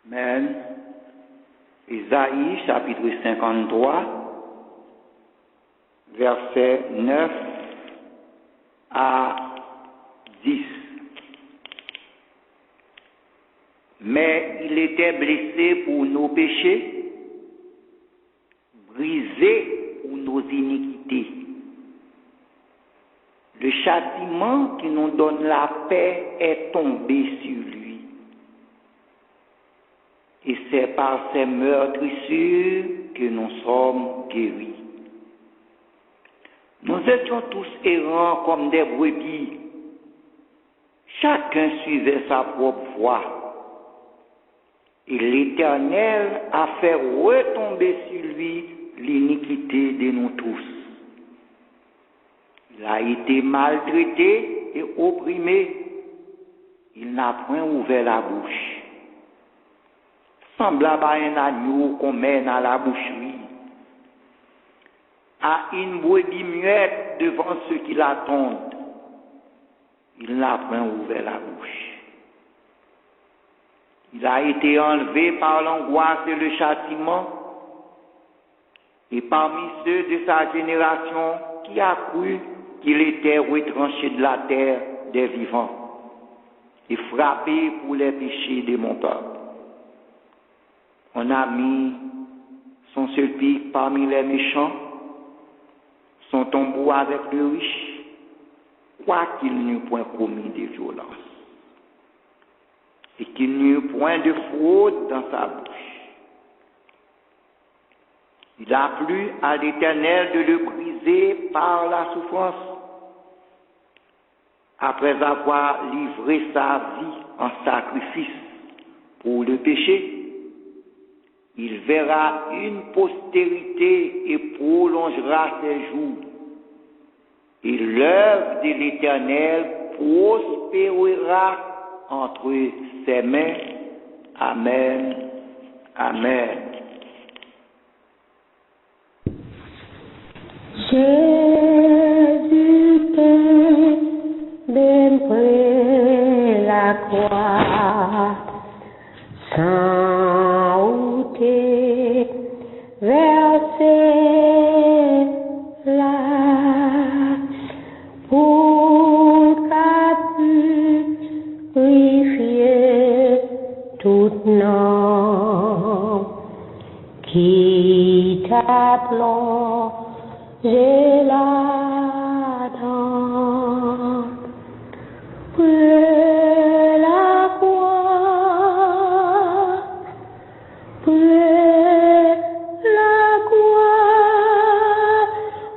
Amen. Isaïe chapitre 53, versets 9 à 10. Mais il était blessé pour nos péchés, brisé pour nos iniquités. Le châtiment qui nous donne la paix est tombé sur lui. Et c'est par ses meurtrissures que nous sommes guéris. Nous étions tous errants comme des brebis. Chacun suivait sa propre voie. Et l'Éternel a fait retomber sur lui l'iniquité de nous tous. Il a été maltraité et opprimé. Il n'a point ouvert la bouche. Semblable à un agneau qu'on mène à la boucherie, à une brebis muette devant ceux qui l'attendent. Il n'a point ouvert la bouche. Il a été enlevé par l'angoisse et le châtiment, et parmi ceux de sa génération qui a cru qu'il était retranché de la terre des vivants et frappé pour les péchés de mon peuple. On a mis son seul pic parmi les méchants, son tombeau avec le riche, quoiqu'il n'eût point commis de violence, et qu'il n'eût point de fraude dans sa bouche. Il a plu à l'Éternel de le briser par la souffrance, après avoir livré sa vie en sacrifice pour le péché. Il verra une postérité et prolongera ses jours. Et l'œuvre de l'Éternel prospérera entre ses mains. Amen. Amen. Jésus d'aimer la croix, sans ôter, verser là, pour qu'a purifier toute nom qui t'appelons. J'ai la dent, la croix, la croix,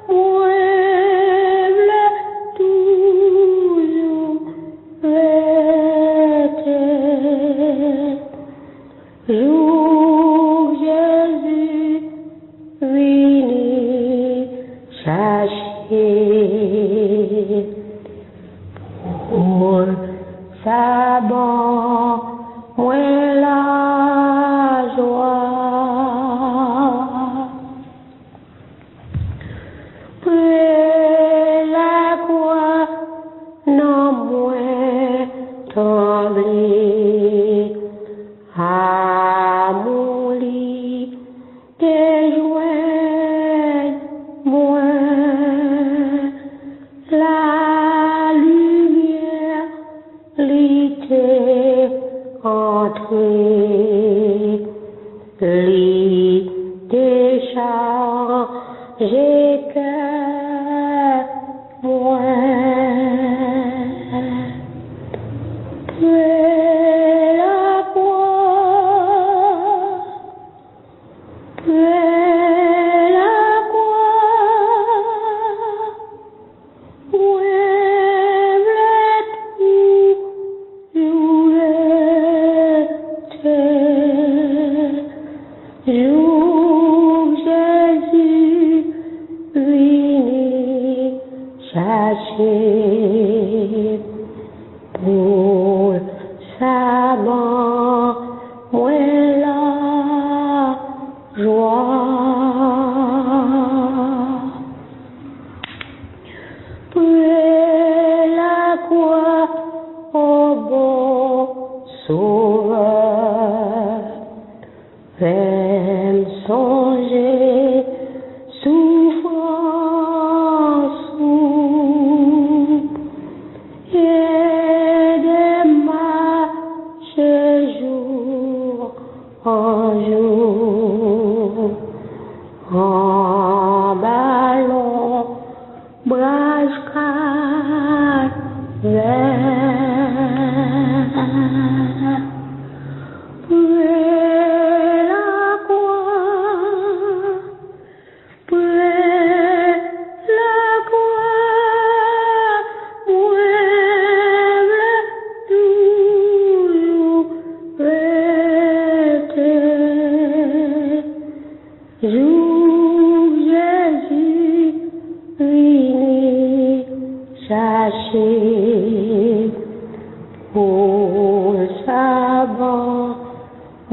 mueble toujours rester. Jour Jésus vini chercher pour sa bonne moi la joie. Près la croix, non moins trembler à mon lit des joints moins la lumière l'était entrée, l'idée changée cœur moins. Près la croix, près la croix, mueble tout jour Jésus vini chercher pour sa mort, moi la joie. Près la croix, oh bon Sauveur,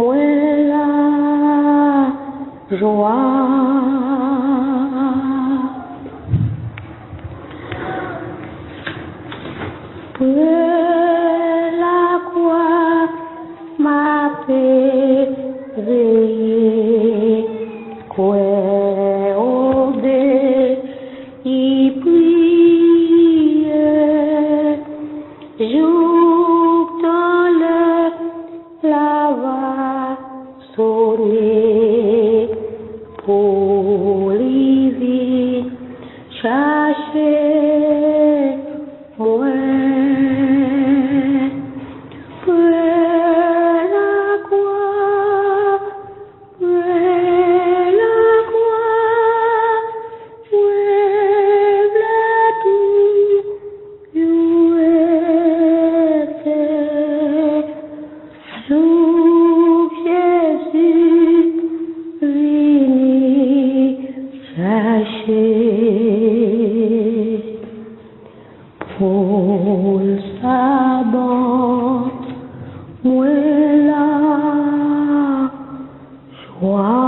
moi la joie. La croix m'a fait veiller, quoi au dé, y prie, jour dans le lava sonner, pour l'y chercher moi. Pour le sabbat, moi la joie.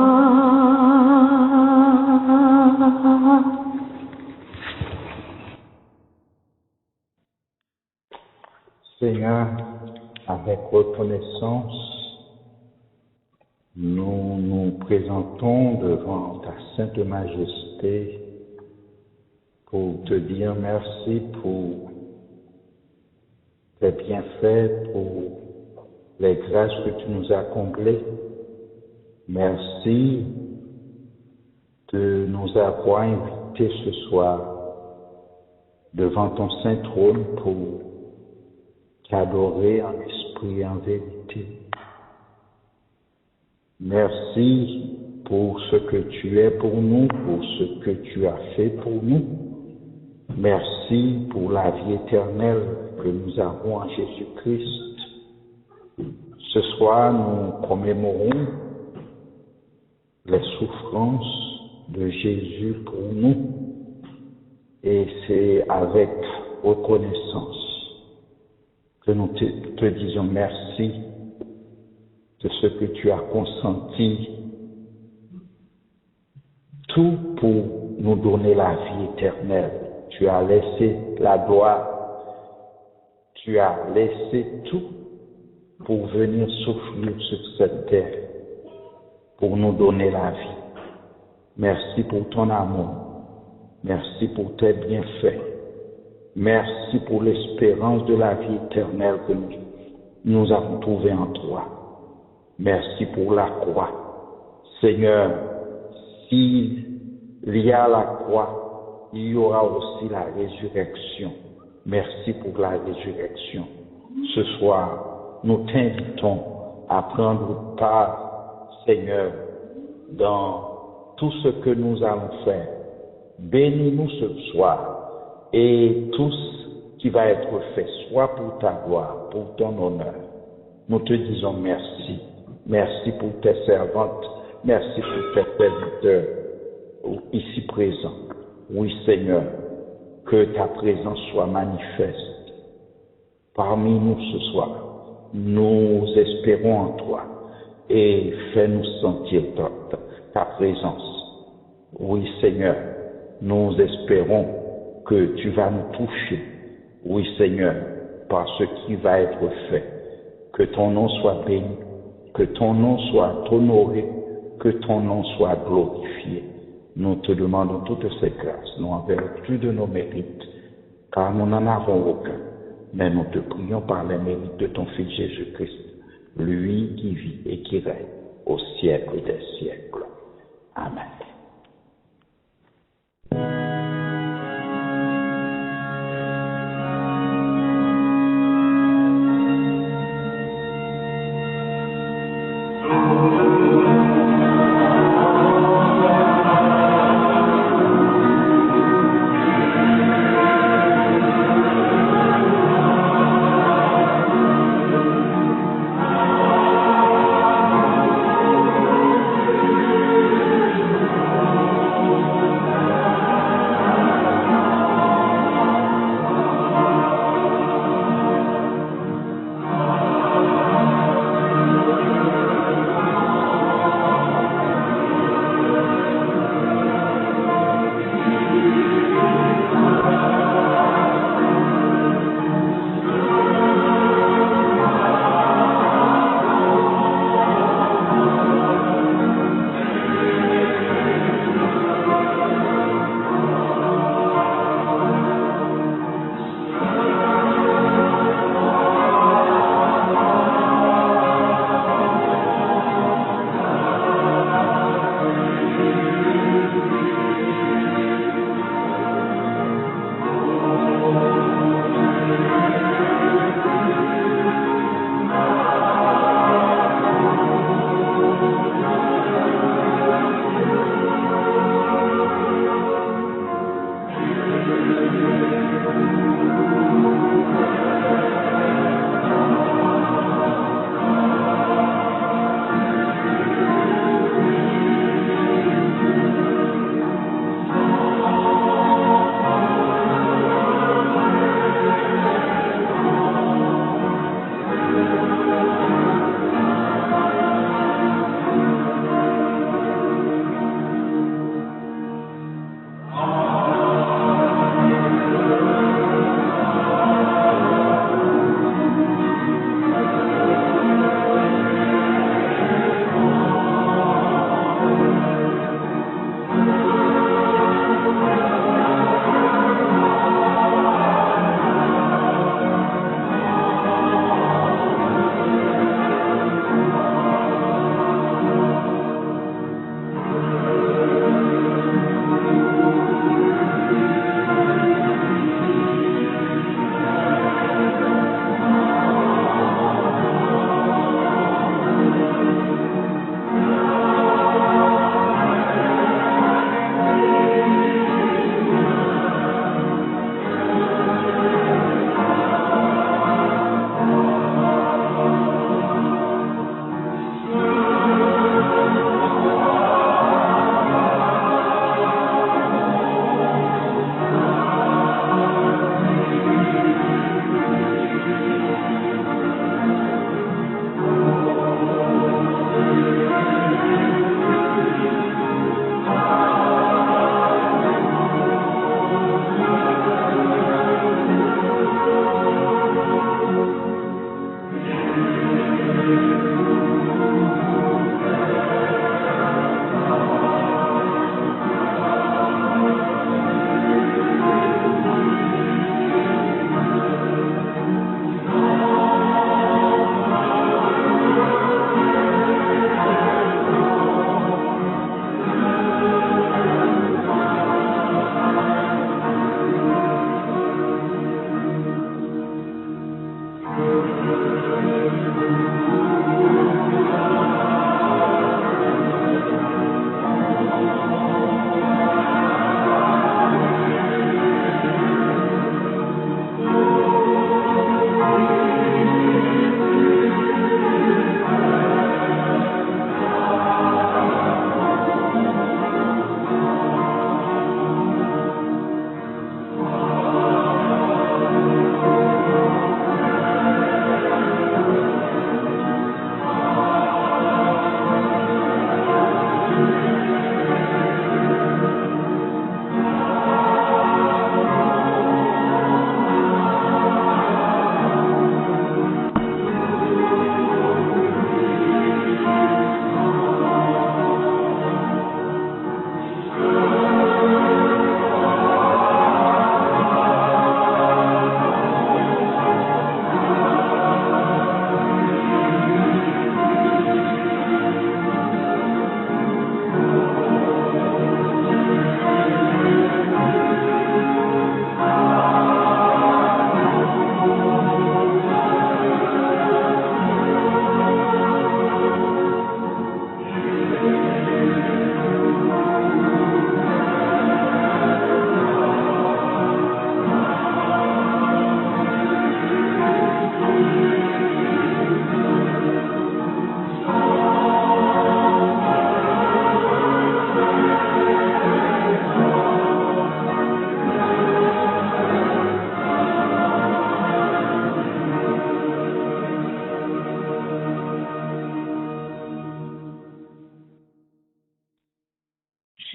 Seigneur, avec reconnaissance, nous nous présentons devant ta sainte majesté pour te dire merci pour tes bienfaits, pour les grâces que tu nous as comblées. Merci de nous avoir invités ce soir devant ton saint trône pour t'adorer en esprit et en vérité. Merci pour ce que tu es pour nous, pour ce que tu as fait pour nous. Merci pour la vie éternelle que nous avons en Jésus-Christ. Ce soir, nous commémorons les souffrances de Jésus pour nous et c'est avec reconnaissance que nous te disons merci de ce que tu as consenti, tout pour nous donner la vie éternelle. Tu as laissé la gloire, tu as laissé tout pour venir souffrir sur cette terre, pour nous donner la vie. Merci pour ton amour, merci pour tes bienfaits, merci pour l'espérance de la vie éternelle que nous avons trouvée en toi. Merci pour la croix. Seigneur, s'il y a la croix, il y aura aussi la résurrection. Merci pour la résurrection. Ce soir, nous t'invitons à prendre part, Seigneur, dans tout ce que nous allons faire. Bénis-nous ce soir et tout ce qui va être fait, soit pour ta gloire, pour ton honneur. Nous te disons merci. Merci pour tes servantes. Merci pour tes serviteurs ici présents. Oui, Seigneur, que ta présence soit manifeste parmi nous ce soir. Nous espérons en toi et fais-nous sentir ta présence. Oui, Seigneur, nous espérons que tu vas nous toucher. Oui, Seigneur, par ce qui va être fait. Que ton nom soit béni, que ton nom soit honoré, que ton nom soit glorifié. Nous te demandons toutes ces grâces, non en vertu de nos mérites, car nous n'en avons aucun, mais nous te prions par les mérites de ton Fils Jésus-Christ, lui qui vit et qui règne au siècle des siècles. Amen.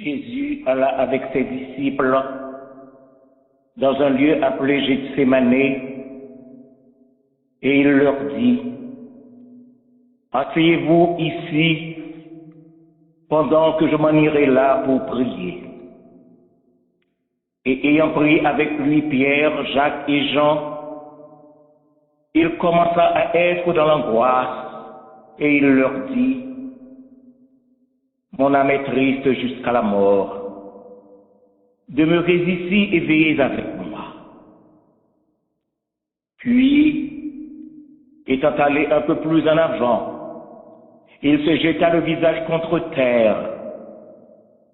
Jésus alla avec ses disciples dans un lieu appelé Gethsémane et il leur dit, « Asseyez-vous ici pendant que je m'en irai là pour prier. » Et ayant pris avec lui Pierre, Jacques et Jean, il commença à être dans l'angoisse et il leur dit, « Mon âme est triste jusqu'à la mort. Demeurez ici et veillez avec moi. » Puis, étant allé un peu plus en avant, il se jeta le visage contre terre,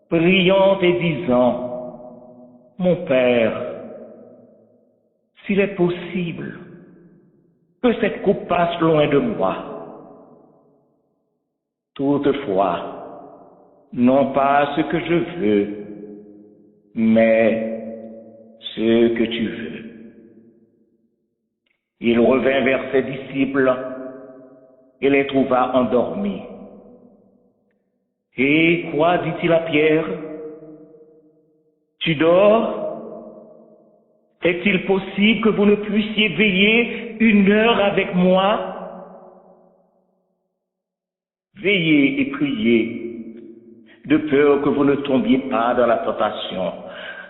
priant et disant, « Mon Père, s'il est possible, que cette coupe passe loin de moi. Toutefois, non pas ce que je veux, mais ce que tu veux. » Il revint vers ses disciples et les trouva endormis. « Et quoi, dit-il à Pierre, tu dors? Est-il possible que vous ne puissiez veiller 1 heure avec moi? Veillez et priez, de peur que vous ne tombiez pas dans la tentation,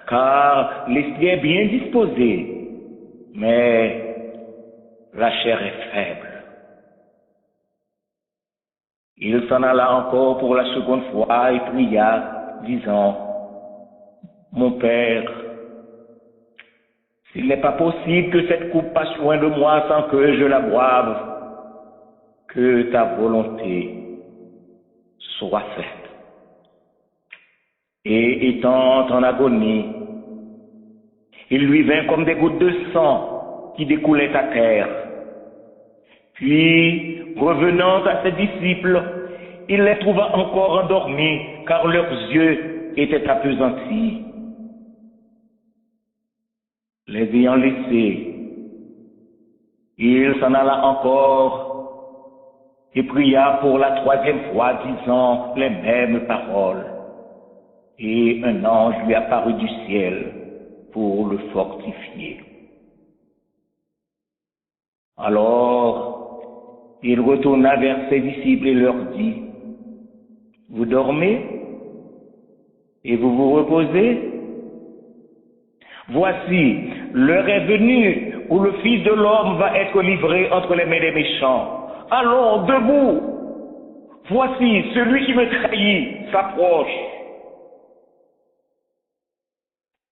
car l'esprit est bien disposé, mais la chair est faible. » Il s'en alla encore pour la seconde fois et pria, disant, « Mon Père, s'il n'est pas possible que cette coupe passe loin de moi sans que je la boive, que ta volonté soit faite. » Et étant en agonie, il lui vint comme des gouttes de sang qui découlaient à terre. Puis, revenant à ses disciples, il les trouva encore endormis, car leurs yeux étaient appesantis. Les ayant laissés, il s'en alla encore et pria pour la 3e fois, disant les mêmes paroles. Et un ange lui apparut du ciel pour le fortifier. Alors, il retourna vers ses disciples et leur dit, « Vous dormez et vous vous reposez? Voici, l'heure est venue où le Fils de l'homme va être livré entre les mains des méchants. Allons, debout! Voici, celui qui me trahit s'approche. »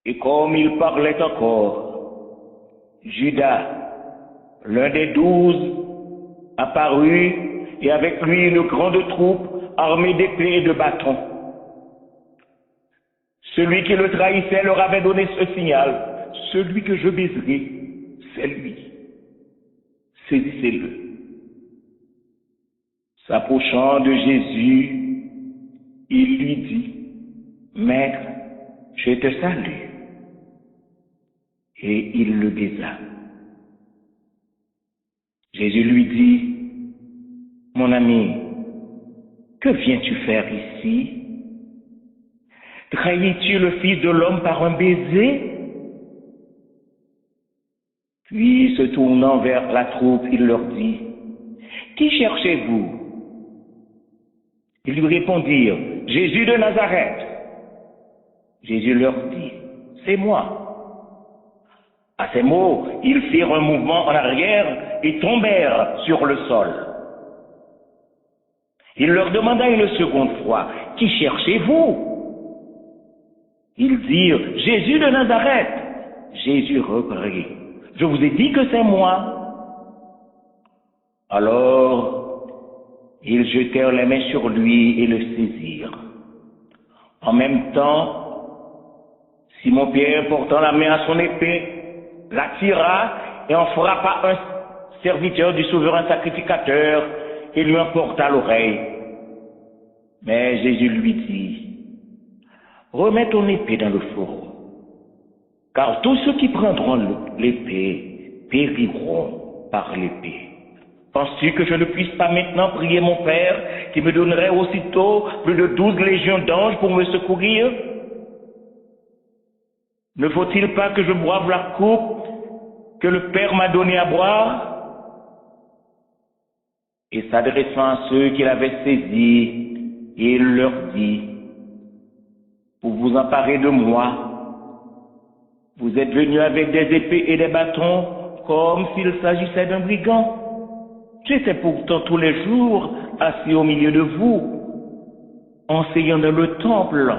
Et comme il parlait encore, Judas, l'un des 12, apparut et avec lui une grande troupe armée d'épées et de bâtons. Celui qui le trahissait leur avait donné ce signal, « Celui que je baiserai, c'est lui. Saisissez-le. » S'approchant de Jésus, il lui dit, « Maître, je te salue. » Et il le baisa. Jésus lui dit, « Mon ami, que viens-tu faire ici? Trahis-tu le Fils de l'homme par un baiser? » Puis, se tournant vers la troupe, il leur dit, « Qui cherchez-vous? » Ils lui répondirent, « Jésus de Nazareth. » Jésus leur dit, « C'est moi. » À ces mots, ils firent un mouvement en arrière et tombèrent sur le sol. Il leur demanda une seconde fois, « Qui cherchez-vous? » Ils dirent, « Jésus de Nazareth. » Jésus reprit, « Je vous ai dit que c'est moi. » Alors, ils jetèrent les mains sur lui et le saisirent. En même temps, Simon-Pierre, portant la main à son épée, la tira et en frappa un serviteur du souverain sacrificateur et lui emporta l'oreille. Mais Jésus lui dit, « Remets ton épée dans le fourreau, car tous ceux qui prendront l'épée périront par l'épée. Penses-tu que je ne puisse pas maintenant prier mon Père qui me donnerait aussitôt plus de 12 légions d'anges pour me secourir? Ne faut-il pas que je boive la coupe que le Père m'a donnée à boire? Et s'adressant à ceux qu'il avait saisis, il leur dit, pour vous emparer de moi, vous êtes venus avec des épées et des bâtons comme s'il s'agissait d'un brigand. J'étais pourtant tous les jours assis au milieu de vous, enseignant dans le temple,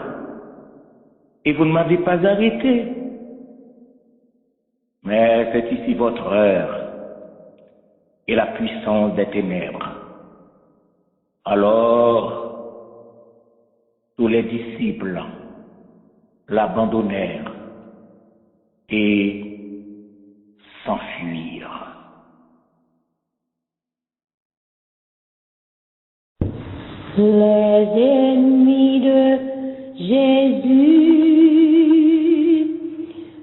et vous ne m'avez pas arrêté. Mais c'est ici votre heure et la puissance des ténèbres. Alors, tous les disciples l'abandonnèrent et s'enfuirent. Les ennemis de Jésus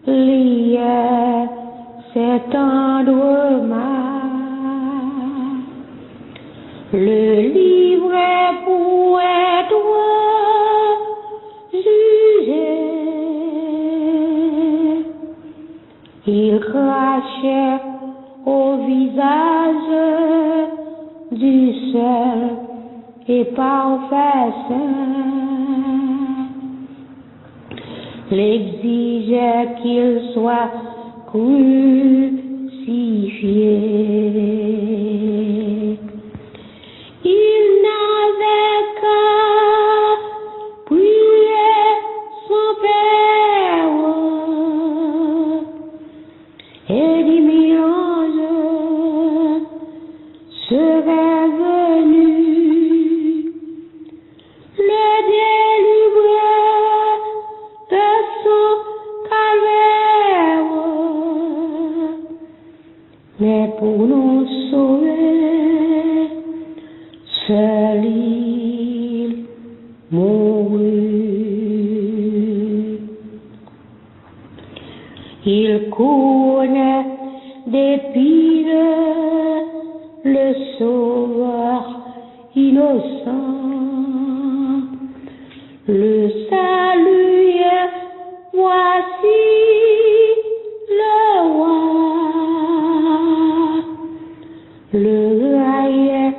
liaient cet tendrement, le livraient pour être jugé. Ils crachaient au visage du seul et parfait saint, l'exigeait qu'il soit crucifié. Il n'avait qu'à prier son Père et 10 000 anges seraient venus le délivrer de son calvaire. Mais pour nous sauver, seul il mourut. Il couronnait d'épines le Sauveur innocent, le salut, voici le roi. Le raillait,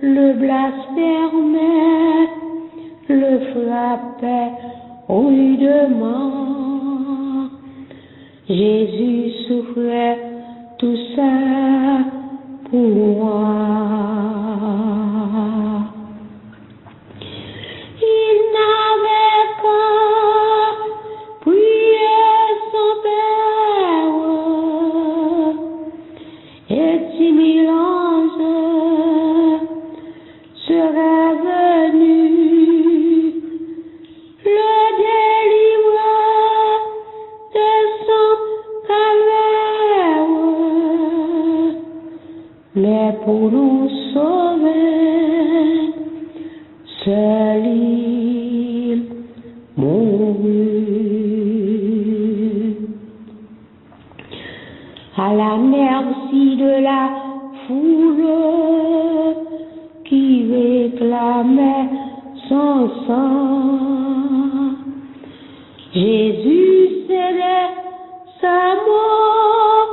le blasphémait, le frappait rudement. Jésus souffrait tout ça pour moi. Il n'avait qu'à prier son Père et 10 000 anges seraient venus le délivrer de son calvaire. Mais pour nous sauver, seul il mourut. À la merci de la foule qui réclamait son sang, Jésus cédait sa mort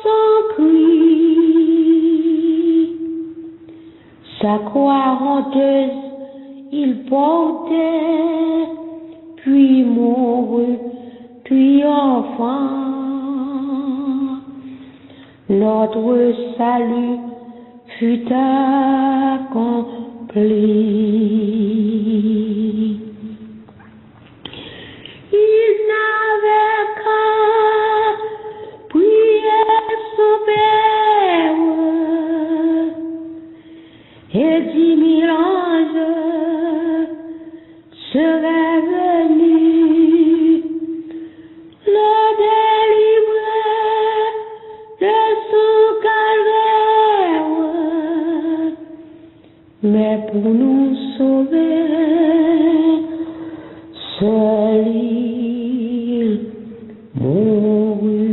sans cri. Sa croix honteuse il portait, puis mourut triomphant. Notre salut fut accompli. Il n'avait qu'à prier son Père et 10 000 anges seraient venus le délivrer de son calvaire. Mais pour nous sauver, seul il mourut.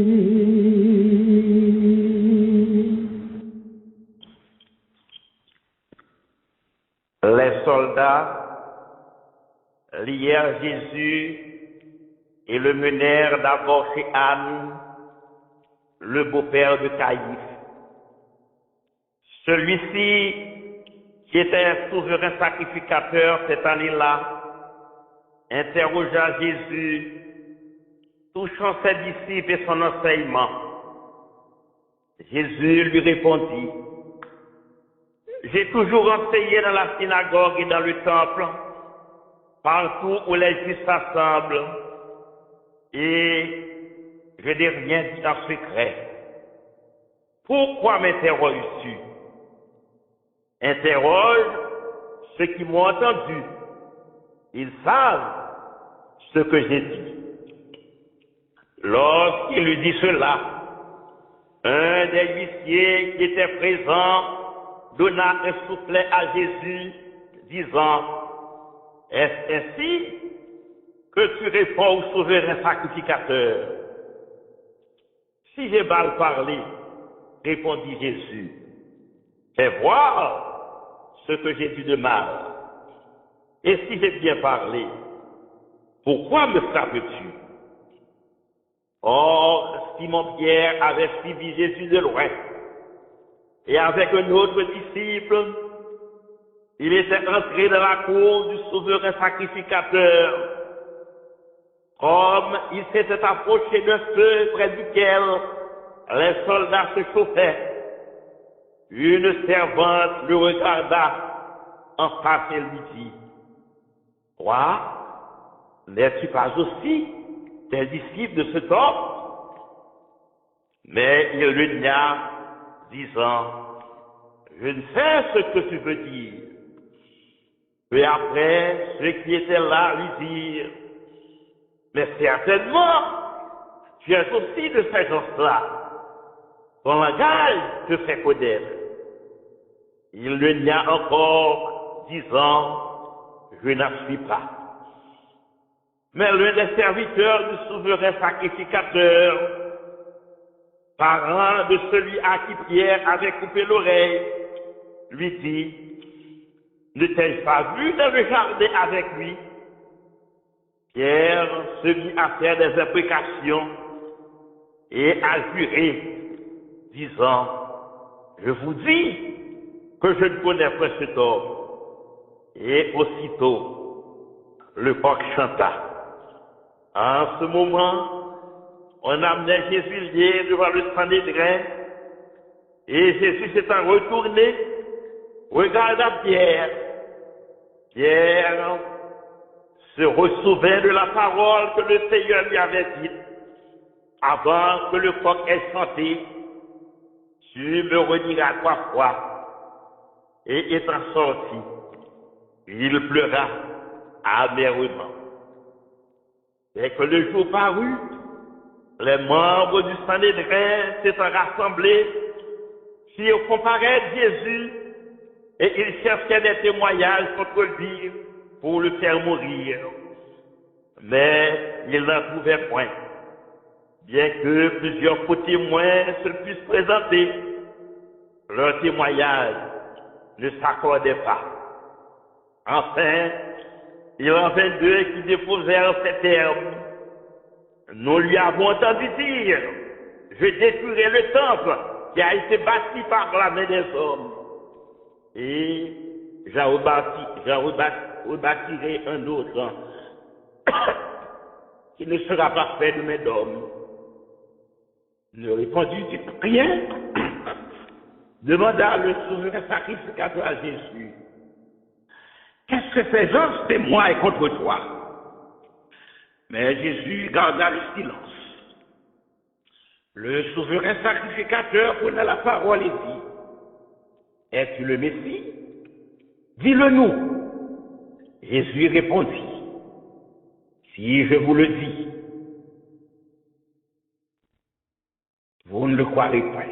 Les soldats lièrent Jésus et le menèrent d'abord chez Anne, le beau-père de Caïphe. Celui-ci, qui était un souverain sacrificateur cette année-là, interrogea Jésus, touchant ses disciples et son enseignement. Jésus lui répondit, « J'ai toujours enseigné dans la synagogue et dans le temple, partout où les juifs s'assemblent, et je n'ai rien dit en secret. Pourquoi m'interroges-tu? Interroge ceux qui m'ont entendu. Ils savent ce que j'ai dit. » Lorsqu'il lui dit cela, un des huissiers qui était présent donna un soufflet à Jésus, disant, « Est-ce ainsi que tu réponds au souverain sacrificateur? » « Si j'ai mal parlé, répondit Jésus, fais voir ce que j'ai dit de mal. Et si j'ai bien parlé, pourquoi me frappes-tu? » Or, Simon-Pierre avait suivi Jésus de loin, et avec un autre disciple, il était entré dans la cour du souverain sacrificateur. Comme il s'était approché d'un feu près duquel les soldats se chauffaient, une servante le regarda en face et lui dit, « Toi, n'es-tu pas aussi des disciples de cet homme? » Mais il le nia, disant, « Je ne sais ce que tu veux dire. » Puis après, ceux qui étaient là lui dirent, « Mais certainement, tu es aussi de ces gens-là. Ton langage te fait connaître. » Il le nia encore, disant, « Je n'en suis pas. » Mais l'un des serviteurs du souverain sacrificateur, parent de celui à qui Pierre avait coupé l'oreille, lui dit, « Ne t'ai-je pas vu dans le jardin avec lui? » Pierre se mit à faire des imprécations et à jurer, disant, « Je vous dis que je ne connais pas cet homme. » Et aussitôt, le coq chanta. En ce moment, on amenait Jésus lié devant le Sanhédrin, et Jésus s'étant retourné, regarda Pierre. Pierre se ressouvint de la parole que le Seigneur lui avait dite, avant que le coq ait chanté, « Tu me rediras 3 fois. » Et étant sorti, il pleura amèrement. Dès que le jour parut, les membres du Sanhédrin s'étant rassemblés, firent comparaître Jésus, et ils cherchaient des témoignages contre lui pour le faire mourir. Mais ils n'en trouvaient point, bien que plusieurs faux témoins se puissent présenter. Leur témoignage ne s'accordait pas. Enfin, il en vint 2 qui déposèrent ces termes. Nous lui avons entendu dire, je détruirai le temple qui a été bâti par la main des hommes. Et j'en rebâtirai un autre qui ne sera pas fait de main d'homme. Ne répondit-il rien? Demanda le souverain sacrificateur à Jésus. Qu'est-ce que ces gens témoignent contre toi? Mais Jésus garda le silence. Le souverain sacrificateur prenait la parole et dit, es-tu le Messie? Dis-le-nous. Jésus répondit, si je vous le dis, vous ne le croirez pas.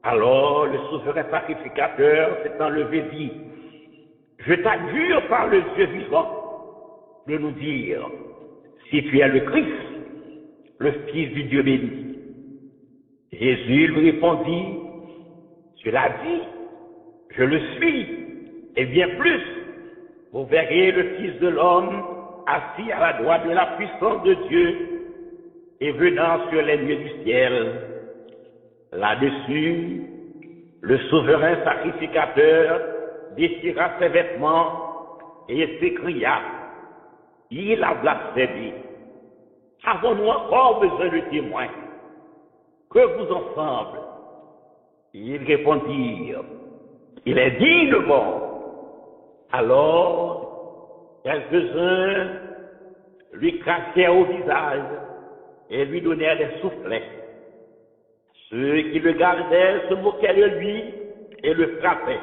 Alors le souverain sacrificateur s'étant levé dit, je t'adjure par le Dieu vivant de nous dire si tu es le Christ, le Fils du Dieu béni. Jésus lui répondit, tu l'as dit, je le suis, Et bien plus, vous verrez le Fils de l'homme assis à la droite de la puissance de Dieu et venant sur les nuées du ciel. Là-dessus, le souverain sacrificateur déchira ses vêtements et s'écria, « Il a blasphémé. Avons-nous encore besoin de témoins? Que vous ensemble? » Ils répondirent, « Il est digne de mort. » Alors, quelques-uns lui crachaient au visage et lui donnèrent des soufflets. Ceux qui le gardaient se moquaient de lui et le frappaient.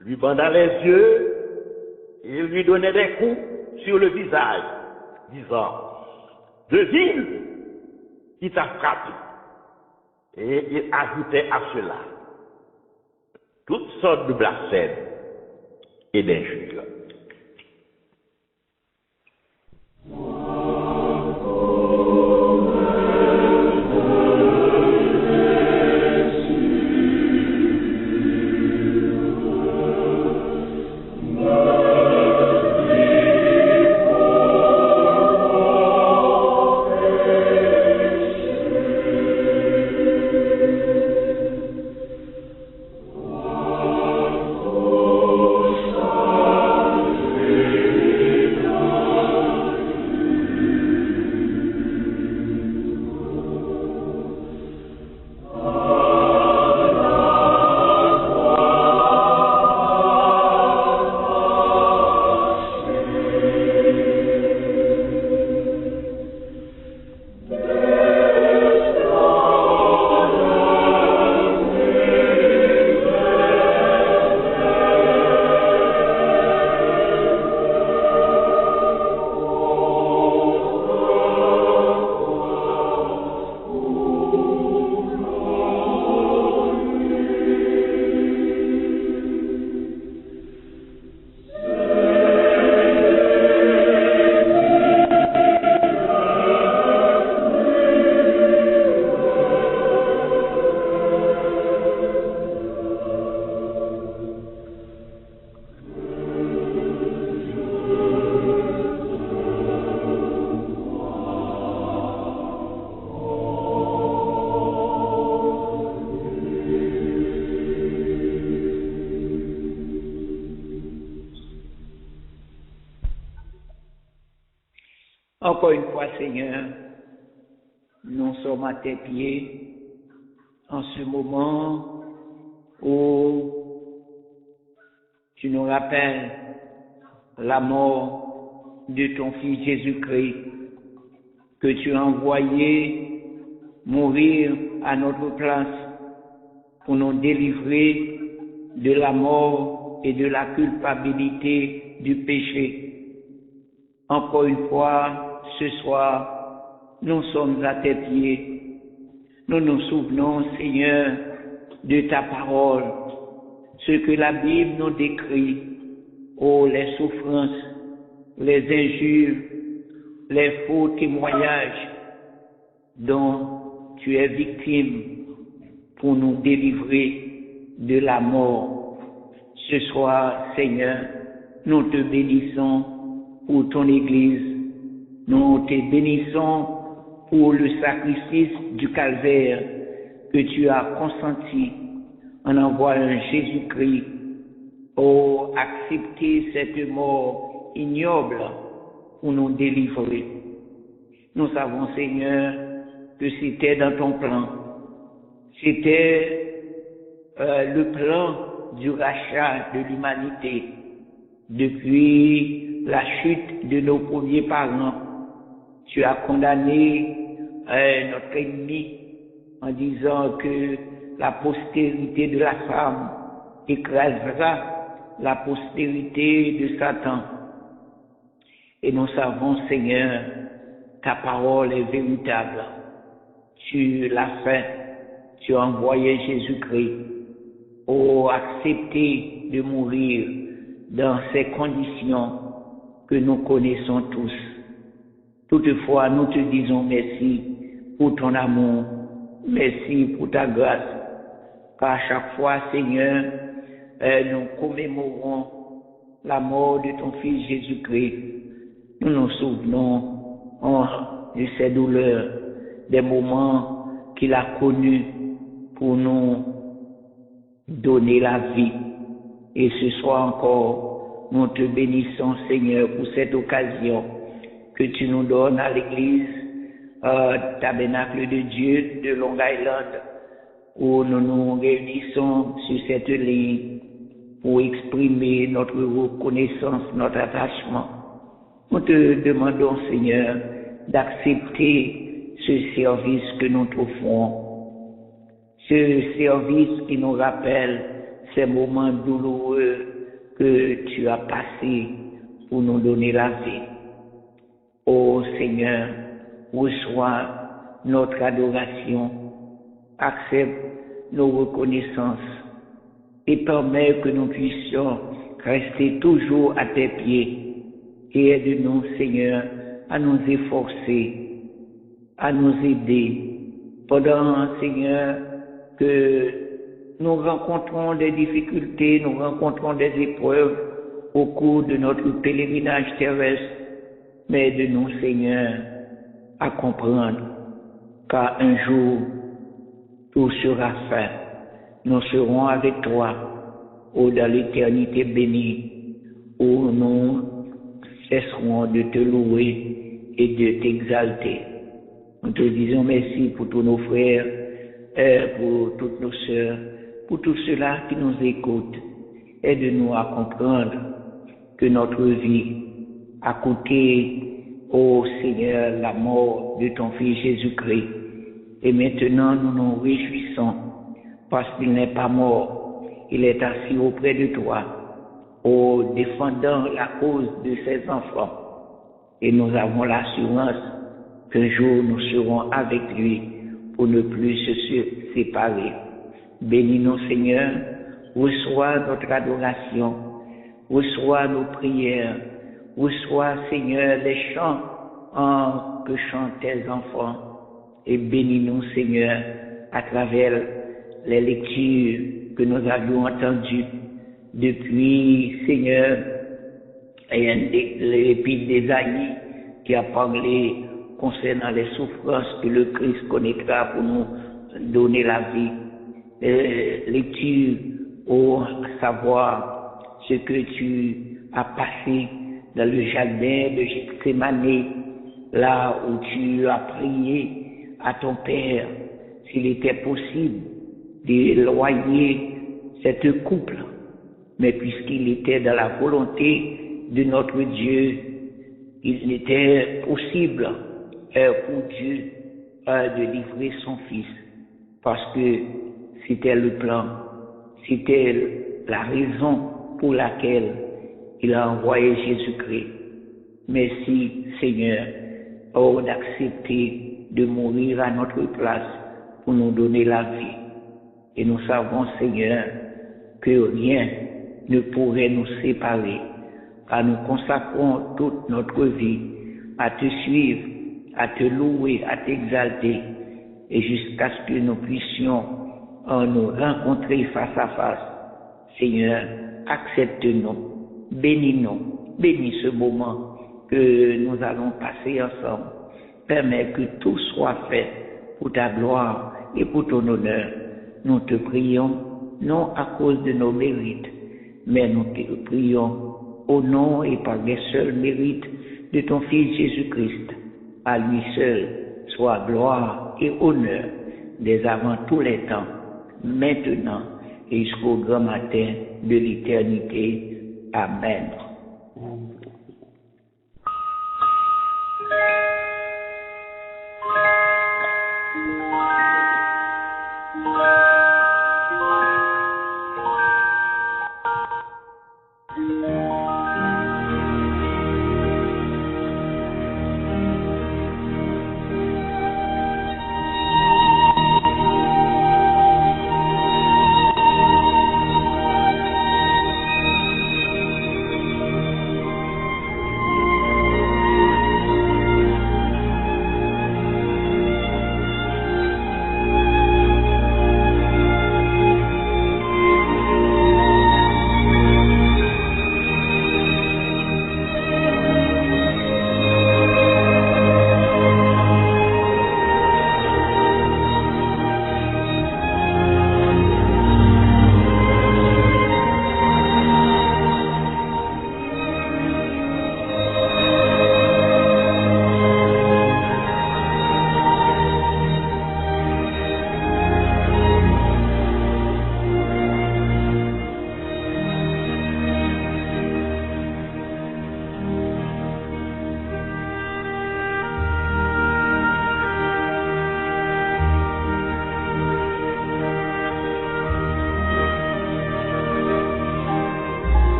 Lui bandant les yeux, ils lui donnaient des coups sur le visage, disant, « Devine qui t'a frappé. » Et il ajoutait à cela toutes sortes de blasphèmes et d'injures. Encore une fois, Seigneur, nous sommes à tes pieds en ce moment où tu nous rappelles la mort de ton Fils Jésus-Christ que tu as envoyé mourir à notre place pour nous délivrer de la mort et de la culpabilité du péché. Encore une fois, ce soir, nous sommes à tes pieds. Nous nous souvenons, Seigneur, de ta parole, ce que la Bible nous décrit, oh, les souffrances, les injures, les faux témoignages dont tu es victime pour nous délivrer de la mort. Ce soir, Seigneur, nous te bénissons pour ton Église. Nous te bénissons pour le sacrifice du calvaire que tu as consenti en envoyant Jésus-Christ. Oh, accepter cette mort ignoble pour nous délivrer. Nous savons, Seigneur, que c'était dans ton plan. C'était le plan du rachat de l'humanité depuis la chute de nos premiers parents. Tu as condamné notre ennemi en disant que la postérité de la femme écrasera la postérité de Satan. Et nous savons, Seigneur, ta parole est véritable. Tu l'as fait, tu as envoyé Jésus-Christ pour accepter de mourir dans ces conditions que nous connaissons tous. Toutefois, nous te disons merci pour ton amour, merci pour ta grâce, car chaque fois, Seigneur, nous commémorons la mort de ton Fils Jésus-Christ. Nous nous souvenons de ces douleurs, des moments qu'il a connus pour nous donner la vie. Et ce soir encore, nous te bénissons, Seigneur, pour cette occasion que tu nous donnes à l'église Tabernacle de Dieu de Long Island, où nous nous réunissons sur cette ligne pour exprimer notre reconnaissance, notre attachement. Nous te demandons, Seigneur, d'accepter ce service que nous t'offrons, ce service qui nous rappelle ces moments douloureux que tu as passés pour nous donner la vie. Ô Seigneur, reçois notre adoration, accepte nos reconnaissances et permets que nous puissions rester toujours à tes pieds et aide-nous, Seigneur, à nous efforcer, à nous aider pendant, Seigneur, que nous rencontrons des difficultés, nous rencontrons des épreuves au cours de notre pèlerinage terrestre, mais aide-nous, Seigneur, à comprendre qu'un jour, tout sera fait. Nous serons avec toi, dans l'éternité bénie, où nous cesserons de te louer et de t'exalter. Nous te disons merci pour tous nos frères, pour toutes nos sœurs, pour tous ceux-là qui nous écoutent. Aide-nous à comprendre que notre vie a coûté au Seigneur la mort de ton Fils Jésus-Christ. Et maintenant nous nous réjouissons parce qu'il n'est pas mort, il est assis auprès de toi, défendant la cause de ses enfants. Et nous avons l'assurance qu'un jour nous serons avec lui pour ne plus se séparer. Bénis-nous, Seigneur, reçois notre adoration, reçois nos prières, reçois, Seigneur, les chants que chantent tes enfants, et bénis-nous, Seigneur, à travers les lectures que nous avions entendues depuis, Seigneur, l'épître d'Ésaïe qui a parlé concernant les souffrances que le Christ connaîtra pour nous donner la vie. Lecture au savoir ce que tu as passé dans le jardin de Gethsémani, là où tu as prié à ton Père s'il était possible d'éloigner cette couple, mais puisqu'il était dans la volonté de notre Dieu, il était possible pour Dieu de livrer son Fils, parce que c'était le plan, c'était la raison pour laquelle il a envoyé Jésus-Christ. Merci, Seigneur, d'accepter de mourir à notre place pour nous donner la vie. Et nous savons, Seigneur, que rien ne pourrait nous séparer, car nous consacrons toute notre vie à te suivre, à te louer, à t'exalter, et jusqu'à ce que nous puissions nous rencontrer face à face. Seigneur, accepte-nous, bénis-nous, bénis ce moment que nous allons passer ensemble. Permets que tout soit fait pour ta gloire et pour ton honneur. Nous te prions, non à cause de nos mérites, mais nous te prions au nom et par les seuls mérites de ton Fils Jésus-Christ. À lui seul soit gloire et honneur dès avant tous les temps, maintenant et jusqu'au grand matin de l'éternité. Amen.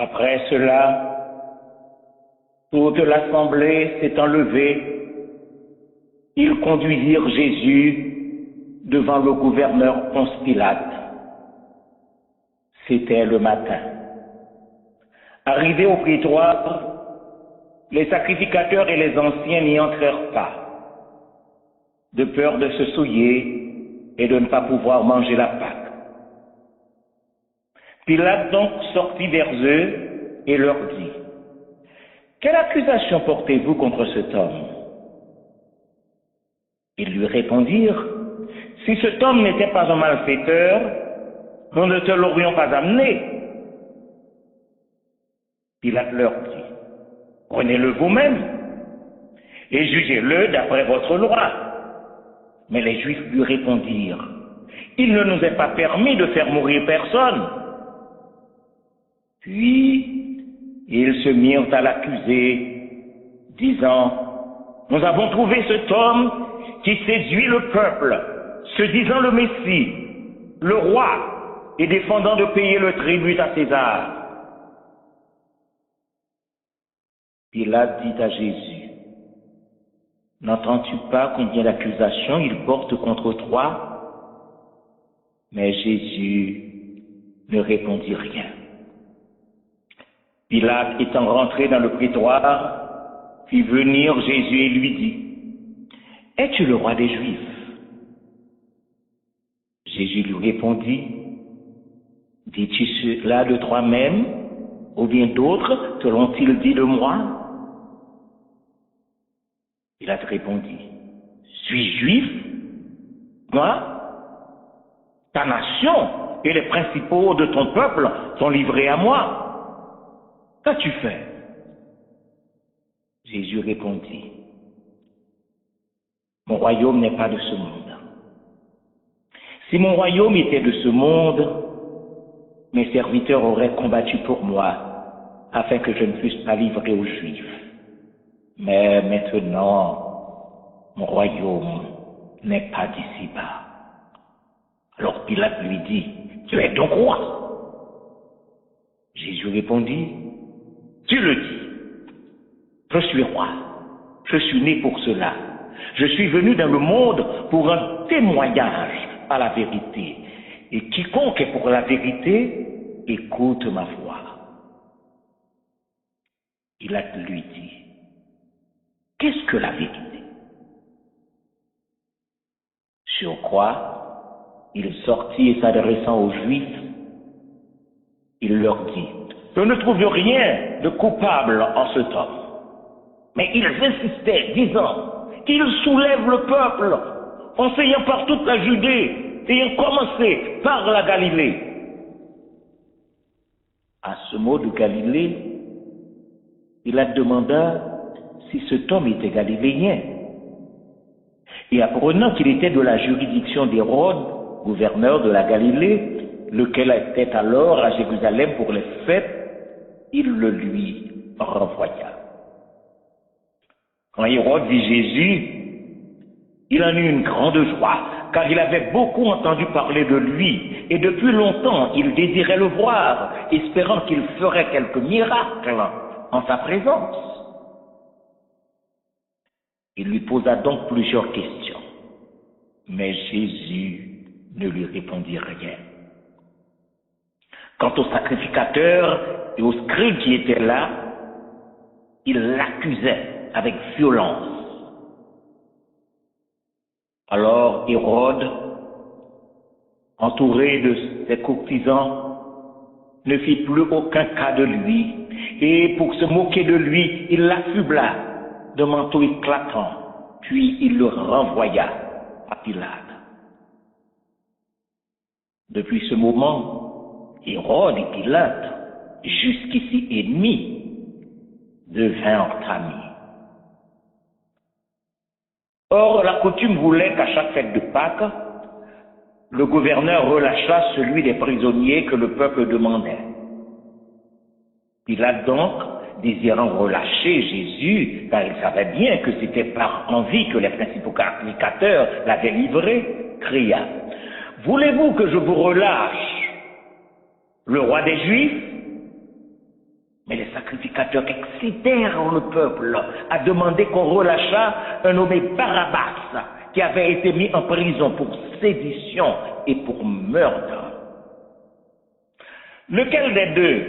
Après cela, toute l'assemblée s'étant levée, ils conduisirent Jésus devant le gouverneur Ponce Pilate. C'était le matin. Arrivés au prétoire, les sacrificateurs et les anciens n'y entrèrent pas, de peur de se souiller et de ne pas pouvoir manger la Pâque. Pilate donc sortit vers eux et leur dit: « Quelle accusation portez-vous contre cet homme ?» Ils lui répondirent: « Si cet homme n'était pas un malfaiteur, nous ne te l'aurions pas amené. » Pilate leur dit: « Prenez-le vous-même et jugez-le d'après votre loi. » Mais les Juifs lui répondirent: « Il ne nous est pas permis de faire mourir personne. » Puis, ils se mirent à l'accuser, disant: « Nous avons trouvé cet homme qui séduit le peuple, se disant le Messie, le roi, et défendant de payer le tribut à César. » Pilate dit à Jésus: « N'entends-tu pas combien d'accusations il porte contre toi ?» Mais Jésus ne répondit rien. Pilate étant rentré dans le prétoire, fit venir Jésus et lui dit: « Es-tu le roi des Juifs ?» Jésus lui répondit: « Dis-tu cela de toi-même, ou bien d'autres te l'ont-ils dit de moi ?» Pilate répondit: « Suis-je juif? Moi? Ta nation et les principaux de ton peuple sont livrés à moi. Qu'as-tu fait ?» Jésus répondit: « Mon royaume n'est pas de ce monde. Si mon royaume était de ce monde, mes serviteurs auraient combattu pour moi, afin que je ne fusse pas livré aux Juifs. Mais maintenant, mon royaume n'est pas d'ici-bas. » Alors Pilate lui dit: « Tu es donc roi ?» Jésus répondit: « Tu le dis. Je suis roi. Je suis né pour cela. Je suis venu dans le monde pour un témoignage à la vérité. Et quiconque est pour la vérité, écoute ma voix. » Pilate lui dit: « Qu'est-ce que la vérité ?» Sur quoi, il sortit et s'adressant aux Juifs, il leur dit: « Je ne trouve rien de coupable en cet homme. » Mais ils insistaient, disant qu'il soulève le peuple, enseignant par toute la Judée, ayant commencé par la Galilée. À ce mot de Galilée, Pilate demanda si cet homme était galiléen. Et apprenant qu'il était de la juridiction d'Hérode, gouverneur de la Galilée, lequel était alors à Jérusalem pour les fêtes, il le lui renvoya. Quand Hérode vit Jésus, il en eut une grande joie, car il avait beaucoup entendu parler de lui, et depuis longtemps il désirait le voir, espérant qu'il ferait quelque miracle en sa présence. Il lui posa donc plusieurs questions, mais Jésus ne lui répondit rien. Quant aux sacrificateurs et aux scribes qui étaient là, ils l'accusaient avec violence. Alors Hérode, entouré de ses courtisans, ne fit plus aucun cas de lui, et pour se moquer de lui, il l'affubla de manteau éclatant, puis il le renvoya à Pilate. Depuis ce moment, Hérode et Pilate, jusqu'ici ennemis, devinrent amis. Or, la coutume voulait qu'à chaque fête de Pâques, le gouverneur relâchât celui des prisonniers que le peuple demandait. Pilate donc, désirant relâcher Jésus, car il savait bien que c'était par envie que les principaux sacrificateurs l'avaient livré, cria: « Voulez-vous que je vous relâche, le roi des Juifs ?» Mais les sacrificateurs excitèrent le peuple à demander qu'on relâchât un nommé Barabbas, qui avait été mis en prison pour sédition et pour meurtre. Lequel des deux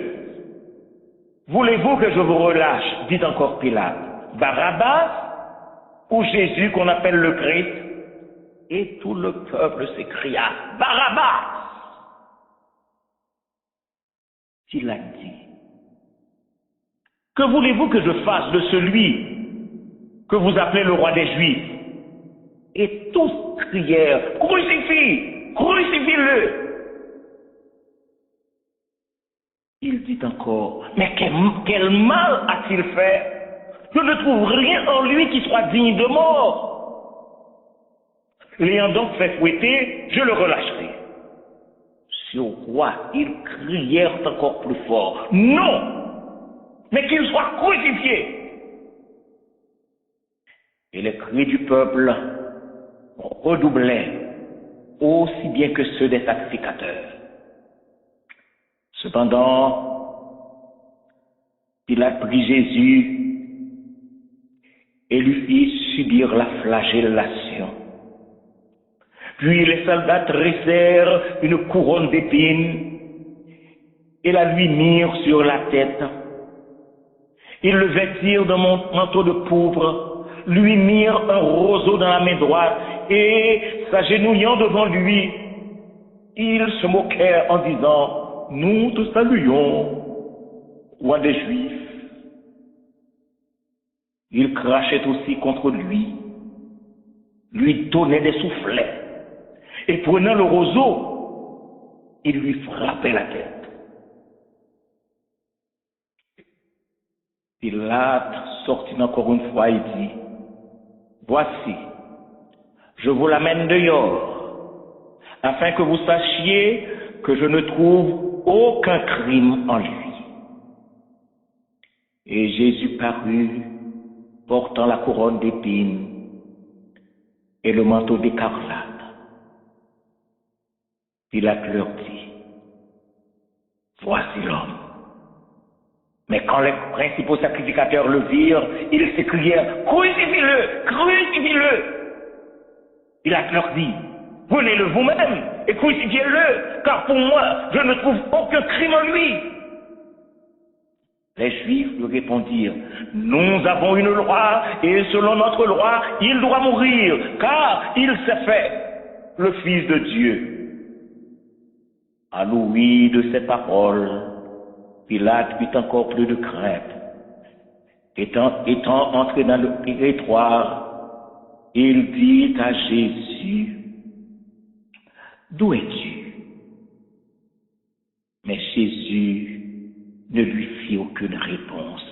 voulez-vous que je vous relâche, dit encore Pilate, Barabbas ou Jésus qu'on appelle le Christ? Et tout le peuple s'écria, Barabbas! Pilate dit, que voulez-vous que je fasse de celui que vous appelez le roi des Juifs? Et tous crièrent, crucifie, crucifie-le! Il dit encore, mais quel mal a-t-il fait? Je ne trouve rien en lui qui soit digne de mort. L'ayant donc fait fouetter, je le relâcherai. Sur quoi ils crièrent encore plus fort, non! Mais qu'il soit crucifié. Et les cris du peuple redoublaient, aussi bien que ceux des sacrificateurs. Cependant, Pilate prit Jésus et lui fit subir la flagellation. Puis les soldats tressèrent une couronne d'épines et la lui mirent sur la tête. Ils le vêtirent d'un manteau de pourpre, lui mirent un roseau dans la main droite et, s'agenouillant devant lui, ils se moquèrent en disant, « Nous te saluons, roi des Juifs. » Ils crachaient aussi contre lui, lui donnaient des soufflets, et prenant le roseau, ils lui frappaient la tête. Pilate sortit encore une fois et dit, « Voici, je vous l'amène dehors, afin que vous sachiez que je ne trouve aucun crime en lui. » Et Jésus parut, portant la couronne d'épines et le manteau d'écarlate. Pilate leur dit, « Voici l'homme. » Mais quand les principaux sacrificateurs le virent, ils s'écrièrent, « Crucifie-le! Crucifie-le » Pilate leur dit, « Prenez-le vous-même et crucifiez-le, car pour moi, je ne trouve aucun crime en lui. » Les Juifs lui répondirent, « Nous avons une loi, et selon notre loi, il doit mourir, car il s'est fait le Fils de Dieu. » À l'ouïe de ces paroles, Pilate eut encore plus de crainte. Étant entré dans le prétoire, il dit à Jésus, « D'où es-tu » Mais Jésus ne lui fit aucune réponse.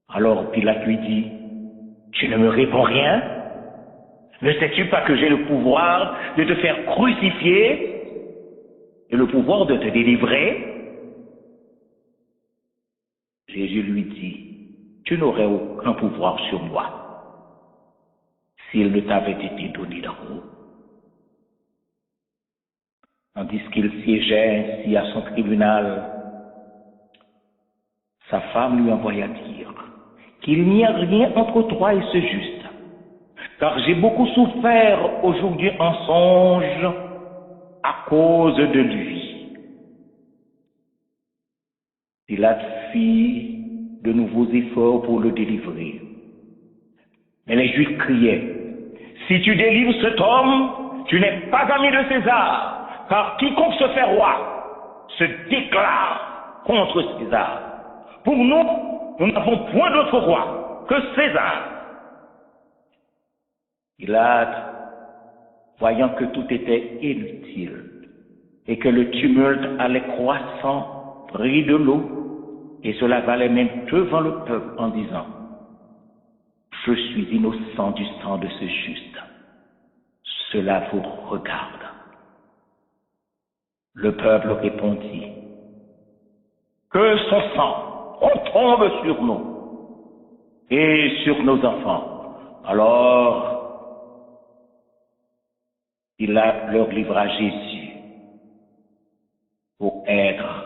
Alors Pilate lui dit, « Tu ne me réponds rien? Ne sais-tu pas que j'ai le pouvoir de te faire crucifier et le pouvoir de te délivrer? » Jésus lui dit, « Tu n'aurais aucun pouvoir sur moi s'il ne t'avait été donné d'en haut. » Tandis qu'il siégeait ainsi à son tribunal, sa femme lui envoya dire qu'il n'y a rien entre toi et ce juste, car j'ai beaucoup souffert aujourd'hui en songe à cause de lui. Pilate fit de nouveaux efforts pour le délivrer. Mais les Juifs criaient, « Si tu délivres cet homme, tu n'es pas ami de César, car quiconque se fait roi se déclare contre César. Pour nous, nous n'avons point d'autre roi que César. » Pilate, voyant que tout était inutile et que le tumulte allait croissant, prit de l'eau et se lava les mains devant le peuple en disant, « Je suis innocent du sang de ce juste. Cela vous regarde. » Le peuple répondit, « Que son sang retombe sur nous et sur nos enfants. » Alors, Pilate leur livra Jésus pour être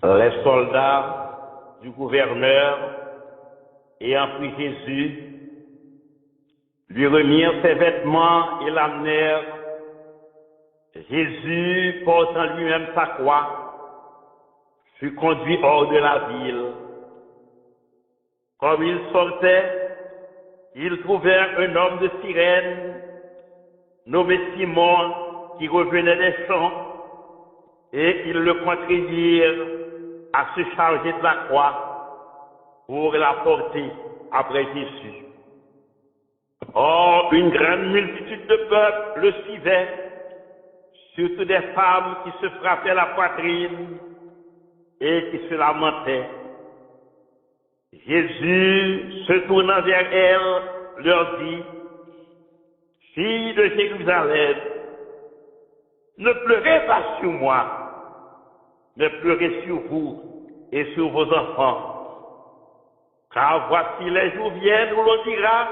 Les soldats du gouverneur, ayant pris Jésus, lui remirent ses vêtements et l'amenèrent. Jésus, portant lui-même sa croix, fut conduit hors de la ville. Comme il sortait, ils trouvèrent un homme de Cyrène, nommé Simon, qui revenait des champs, et ils le contraignirent à se charger de la croix pour la porter après Jésus. Or, une grande multitude de peuple le suivait, surtout des femmes qui se frappaient la poitrine et qui se lamentaient. Jésus, se tournant vers elles, leur dit: Filles de Jérusalem, ne pleurez pas sur moi, mais pleurez sur vous et sur vos enfants. Car voici les jours viennent où l'on dira: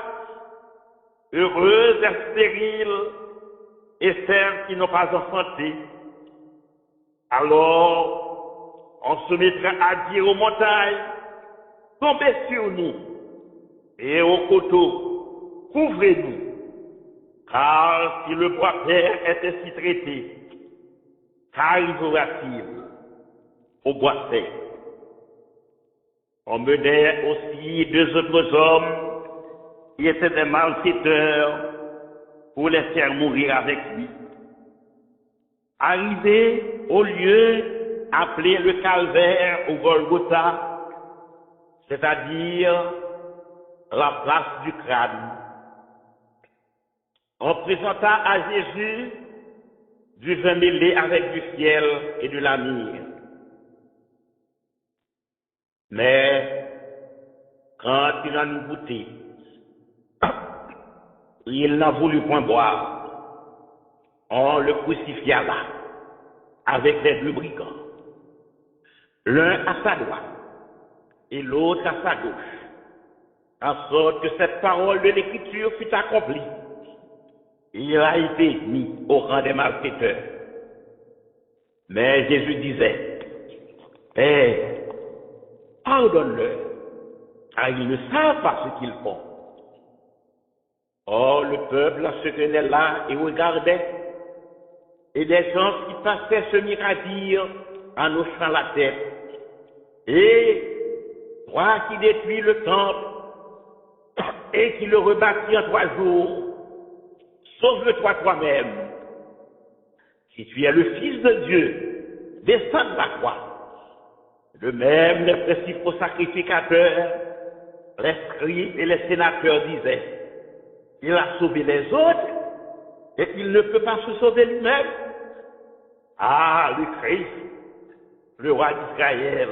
heureuses et stériles et celles qui n'ont pas enfanté. Alors, on se mettra à dire aux montagnes: tombez sur nous, et aux coteaux, couvrez-nous. Car si le bois vert est ainsi traité, qu'arrivera-t-il au bois sec? On menait aussi 2 autres hommes qui étaient des malfaiteurs pour les faire mourir avec lui. Arrivés au lieu appelé le Calvaire au Golgotha, c'est-à-dire la place du crâne. On présenta à Jésus du vin mêlé avec du fiel et de la myrrhe. Mais quand il en eut goûté, il n'en voulut point boire. On le crucifia là, avec les deux brigands, l'un à sa droite et l'autre à sa gauche, en sorte que cette parole de l'Écriture fut accomplie. Il a été mis au rang des malfaiteurs. Mais Jésus disait, Père, pardonne-leur, car ils ne savent pas ce qu'ils font. Or, le peuple se tenait là et regardait, et des gens qui passaient se mirent à dire, en hochant la tête, et toi qui détruis le temple, et qui le rebâtis en 3 jours, sauve-toi toi-même. Si tu es le Fils de Dieu, descends de la croix. De même, les principaux sacrificateurs, les scribes et les sénateurs disaient, il a sauvé les autres et il ne peut pas se sauver lui-même. Ah, le Christ, le roi d'Israël,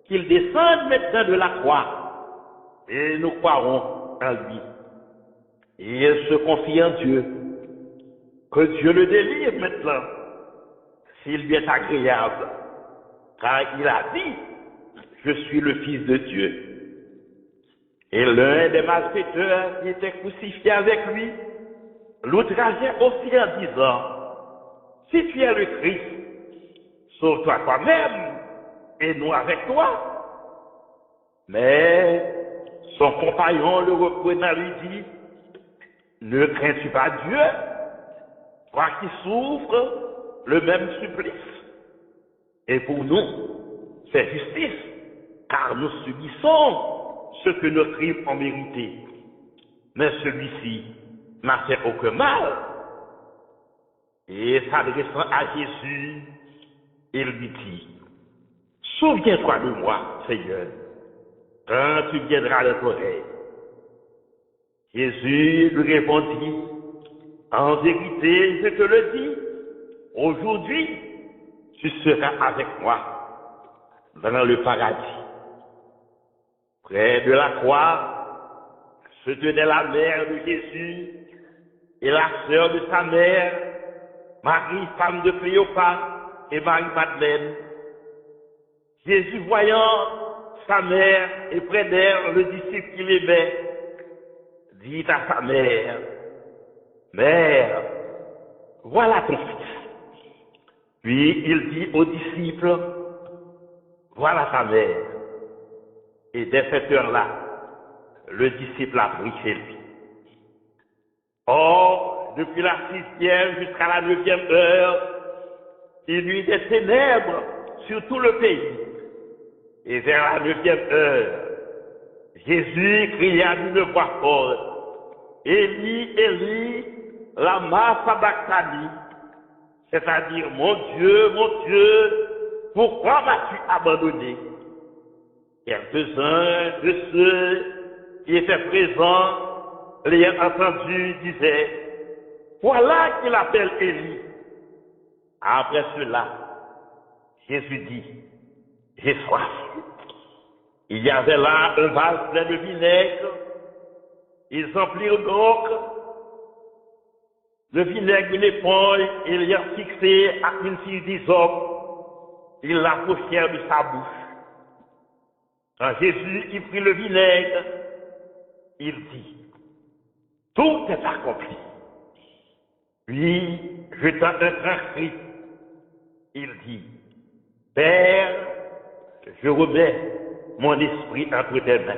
qu'il descende maintenant de la croix et nous croirons en lui. Et il se confie en Dieu, que Dieu le délivre maintenant, s'il lui est agréable, car il a dit, je suis le Fils de Dieu. Et l'un des malfaiteurs qui était crucifié avec lui, l'outrageait aussi en disant, si tu es le Christ, sauve-toi toi-même, et nous avec toi. Mais son compagnon le reprenant lui dit, ne crains-tu pas Dieu, toi qui souffres le même supplice? Et pour nous, c'est justice, car nous subissons ce que nos crimes ont mérité. Mais celui-ci n'a fait aucun mal. Et s'adressant à Jésus, il lui dit, souviens-toi de moi, Seigneur, quand tu viendras de ton règne. Jésus lui répondit, en vérité, je te le dis, aujourd'hui, tu seras avec moi dans le paradis. Près de la croix se tenait la mère de Jésus et la sœur de sa mère, Marie, femme de Cléopas, et Marie-Madeleine. Jésus, voyant sa mère et près d'elle le disciple qu'il aimait, dit à sa mère, Mère, voilà ton fils. Puis il dit aux disciples, voilà ta mère. Et dès cette heure-là, le disciple a pris chez lui. Or, depuis la 6e jusqu'à la 9e heure, il y eut des ténèbres sur tout le pays. Et vers la 9e heure, Jésus cria d'une voix forte, Élie, Élie, lama sabachthani, c'est-à-dire, mon Dieu, pourquoi m'as-tu abandonné? Quelques-uns de ceux qui étaient présents, l'ayant entendu, disaient, voilà qu'il appelle Élie. Après cela, Jésus dit, j'ai soif. Il y avait là un vase plein de vinaigre. Ils emplirent donc le vinaigre d'une éponge et l'ayant fixé à une fille d'hysope, ils l'approchèrent de sa bouche. Quand Jésus y prit le vinaigre, il dit, tout est accompli. Puis, jetant un grand cri, il dit, Père, je remets mon esprit entre tes mains.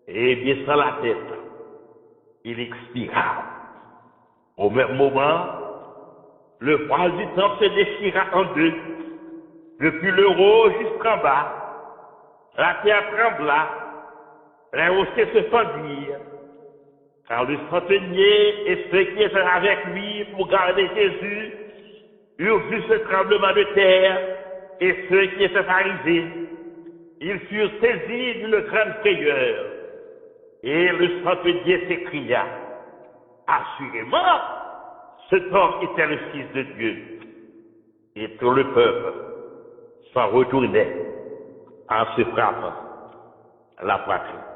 Et baissant la tête, il expira. Au même moment, le voile du temple se déchira en deux, depuis le haut jusqu'en bas. La terre trembla, les rochers se fendirent, car le centenier et ceux qui étaient avec lui pour garder Jésus eurent vu ce tremblement de terre et ceux qui étaient arrivés. ils furent saisis d'une grande frayeur. Et le centenier s'écria, assurément, cet homme était le Fils de Dieu. Et tout le peuple s'en retournait en se frappant la poitrine.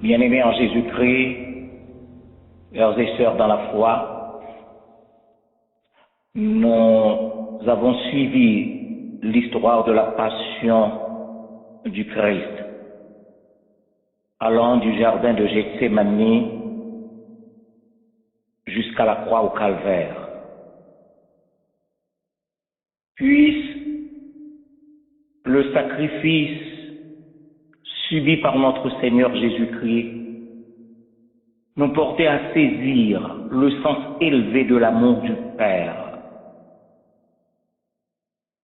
Bien-aimés en Jésus-Christ, frères et sœurs dans la foi, nous avons suivi l'histoire de la passion du Christ, allant du jardin de Gethsémani jusqu'à la croix au calvaire. Puisse le sacrifice subi par notre Seigneur Jésus-Christ nous porter à saisir le sens élevé de l'amour du Père,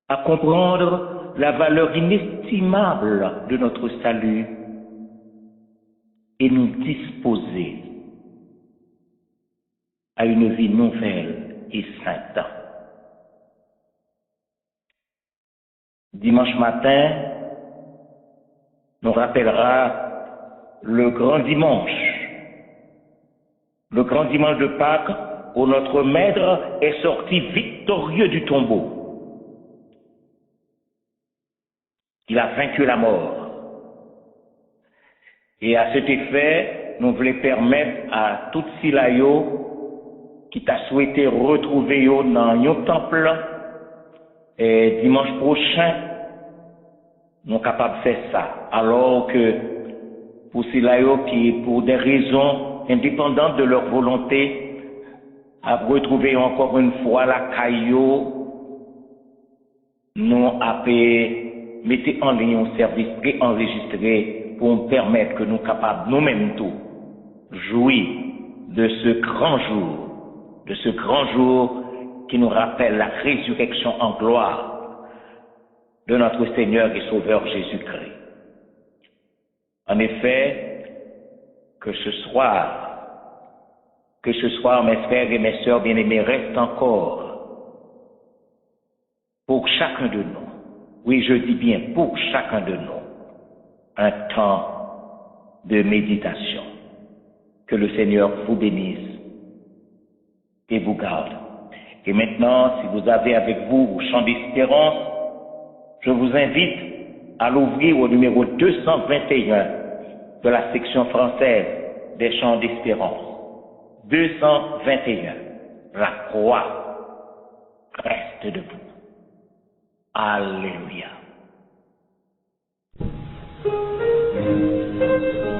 à comprendre la valeur inestimable de notre salut et nous disposer à une vie nouvelle et sainte. Dimanche matin nous rappellera le grand dimanche de Pâques, où notre Maître est sorti victorieux du tombeau. Il a vaincu la mort. Et à cet effet, nous voulons permettre à tout Silayo qui t'a souhaité retrouver dans le temple, et dimanche prochain, nous sommes capables de faire ça. Alors que pour Silayo qui, pour des raisons indépendantes de leur volonté, a retrouvé encore une fois la caillou, nous avons mis en ligne un service préenregistré pour nous permettre que nous soyons capables nous-mêmes tout jouir de ce grand jour qui nous rappelle la résurrection en gloire de notre Seigneur et Sauveur Jésus-Christ. En effet, que ce soir, mes frères et mes sœurs bien-aimés, reste encore pour chacun de nous, oui, je dis bien pour chacun de nous, un temps de méditation. Que le Seigneur vous bénisse et vous garde. Et maintenant, si vous avez avec vous le chant d'espérance, je vous invite à l'ouvrir au numéro 221 de la section française des chants d'espérance. 221. La croix reste debout. Alléluia. Alléluia.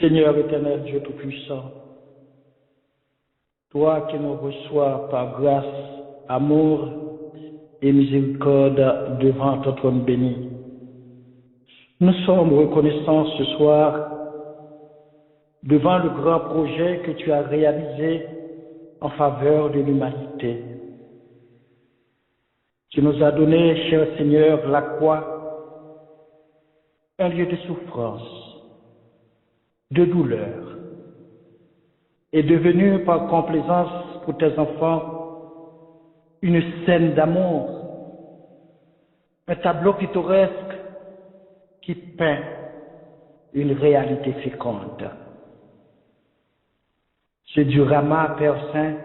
Seigneur éternel, Dieu Tout-Puissant, toi qui nous reçois par grâce, amour et miséricorde devant ton trône béni, nous sommes reconnaissants ce soir devant le grand projet que tu as réalisé en faveur de l'humanité. Tu nous as donné, cher Seigneur, la croix, un lieu de souffrance, de douleur, est devenu par complaisance pour tes enfants une scène d'amour, un tableau pittoresque qui peint une réalité féconde. Ce diorama, Père Saint,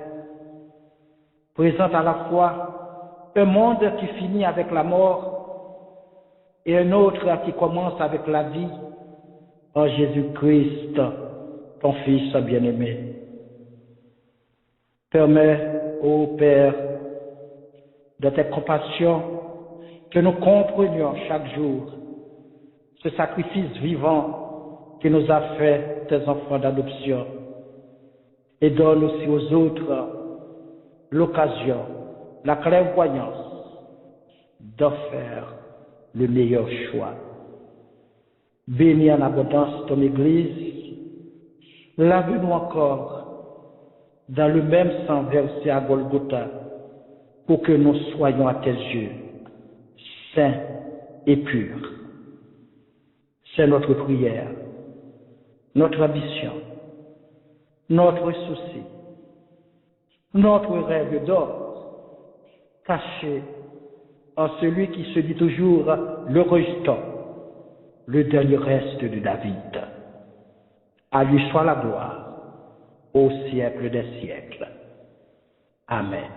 présente à la fois un monde qui finit avec la mort et un autre qui commence avec la vie en Jésus-Christ, ton Fils bien-aimé. Permets, ô Père, de tes compassions, que nous comprenions chaque jour ce sacrifice vivant qui nous a fait tes enfants d'adoption, et donne aussi aux autres l'occasion, la clairvoyance d'en faire le meilleur choix. Bénis en abondance ton Église, lave-nous encore dans le même sang versé à Golgotha, pour que nous soyons à tes yeux saints et purs. C'est notre prière, notre ambition, notre souci, notre rêve d'or, caché en celui qui se dit toujours le rejetant, le dernier reste de David. À lui soit la gloire, au siècle des siècles. Amen.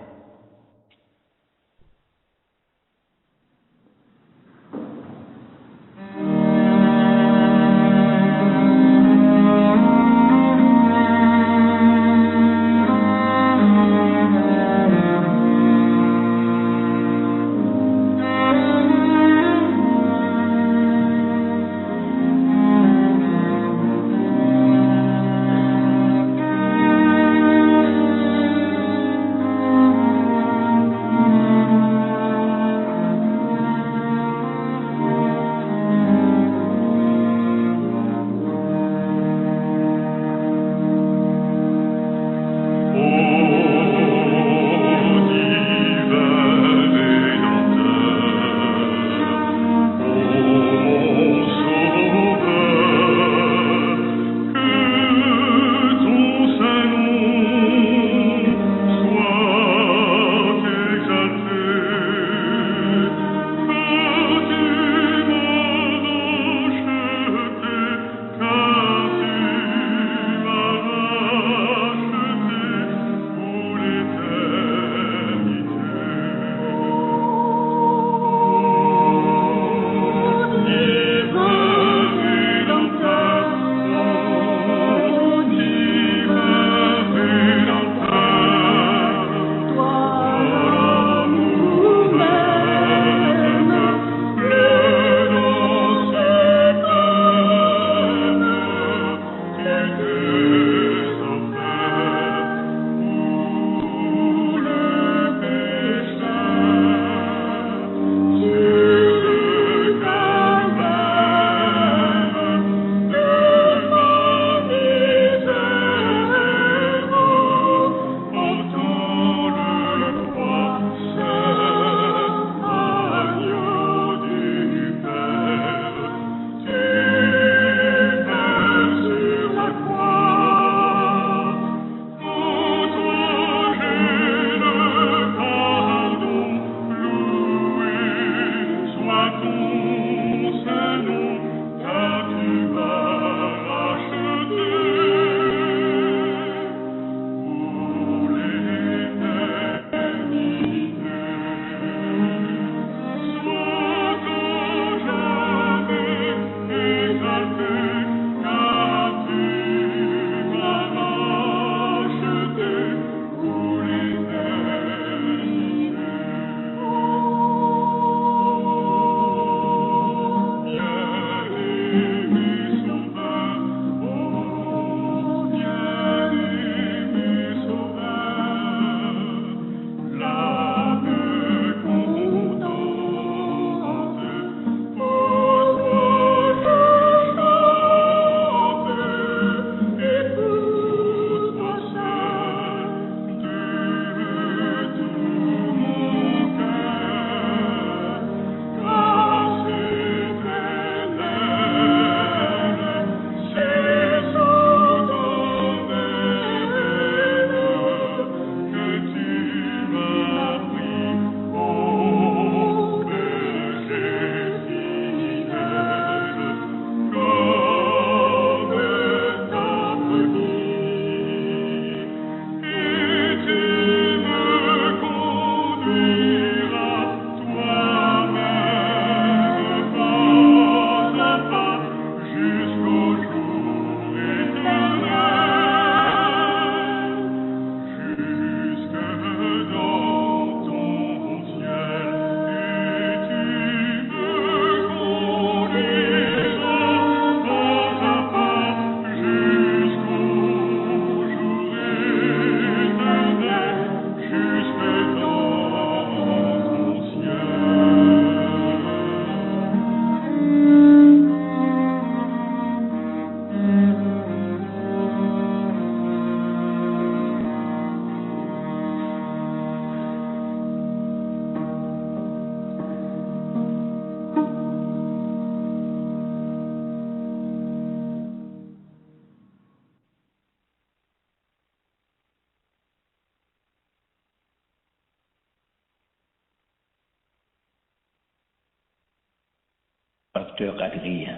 Pasteur Adrien.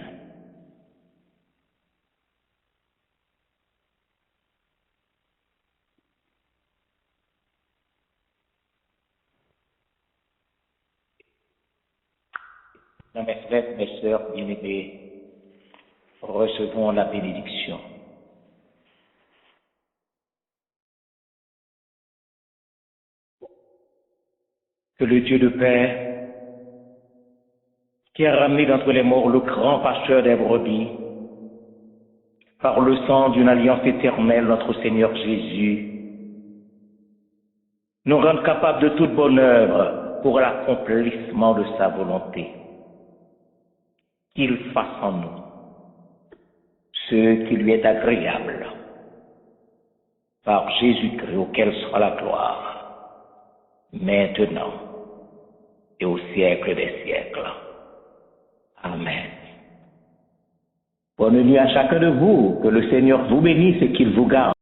Mes frères, mes sœurs bien-aimés, recevons la bénédiction. Que le Dieu de paix, qui a ramené d'entre les morts le grand pasteur des brebis, par le sang d'une alliance éternelle, notre Seigneur Jésus, nous rende capables de toute bonne œuvre pour l'accomplissement de sa volonté. Qu'il fasse en nous ce qui lui est agréable, par Jésus-Christ, auquel sera la gloire, maintenant et au siècle des siècles. Amen. Bonne nuit à chacun de vous, que le Seigneur vous bénisse et qu'il vous garde.